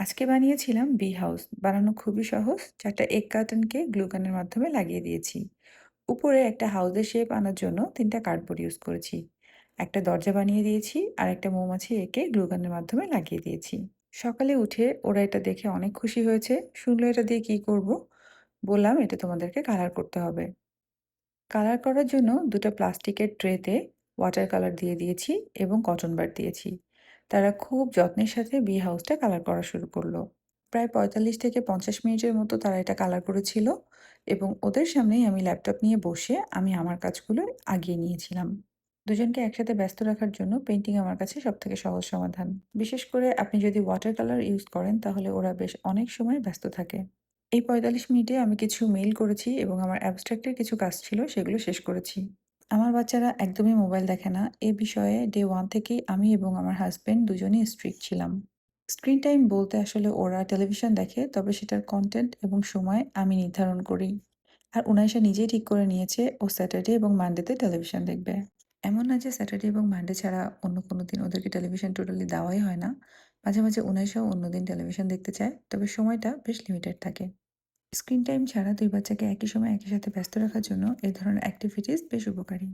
আজকে বানিয়েছিলাম B house. বানানো খুবই সহজ। ৪ টা এগ কার্টনকে গ্লু গানের মাধ্যমে লাগিয়ে দিয়েছি। উপরে একটা হাউসের শেপ আনার জন্য ৩ টা কার্ডবোর্ড ইউজ করেছি। একটা দরজা বানিয়ে দিয়েছি আর একটা মৌমাছি এঁকে গ্লু গানের মাধ্যমে লাগিয়ে দিয়েছি। সকালে উঠে ওরা এটা দেখে অনেক খুশি হয়েছে। শুনলো এটা দিয়ে কি করব? বললাম এটা তোমাদেরকে কালার করতে হবে। কালার করার জন্য ২ টা প্লাস্টিকের ট্রেতে ওয়াটার কালার দিয়ে দিয়েছি এবং কটন বাড দিয়েছি। তারা খুব যত্নের সাথে বি হাউসটা কালার করা শুরু করলো। প্রায় ৪৫ থেকে ৫০ মিনিটের মতো তারা এটা কালার করেছিল এবং ওদের সামনেই আমি ল্যাপটপ নিয়ে বসে আমি আমার কাজগুলো আগিয়ে নিয়েছিলাম। দুজনকে একসাথে ব্যস্ত রাখার জন্য পেইন্টিং আমার কাছে সবথেকে সহজ সমাধান। বিশেষ করে আপনি যদি ওয়াটার কালার ইউজ করেন তাহলে ওরা বেশ অনেক সময় ব্যস্ত থাকে। এই ৪৫ মিনিটে আমি কিছু মেইল করেছি এবং আমার অ্যাবস্ট্রাক্টের কিছু কাজ ছিল সেগুলো শেষ করেছি। আমার বাচ্চারা একদমই মোবাইল দেখে না। এ বিষয়ে ডে 1 থেকেই আমি এবং আমার হাসব্যান্ড দুজনেই স্ট্রিক্ট ছিলাম। স্ক্রিন টাইম বলতে আসলে ওরা টেলিভিশন দেখে, তবে সেটার কনটেন্ট এবং সময় আমি নির্ধারণ করি। আর উনাইশা নিজেই ঠিক করে নিয়েছে ও স্যাটারডে এবং মানডেতে টেলিভিশন দেখবে। এমন না যে স্যাটারডে এবং মানডে ছাড়া অন্য কোনো দিন ওদেরকে টেলিভিশন টোটালি দেওয়াই হয় না। মাঝে, মাঝে উনাইশাও অন্যদিন টেলিভিশন দেখতে চায়, তবে সময়টা বেশ লিমিটেড থাকে। স্ক্রিন টাইম ছাড়া ২ বাচ্চাকে একই সময় একই সাথে ব্যস্ত রাখার জন্য এই ধরনের অ্যাক্টিভিটিস বেশ উপকারী।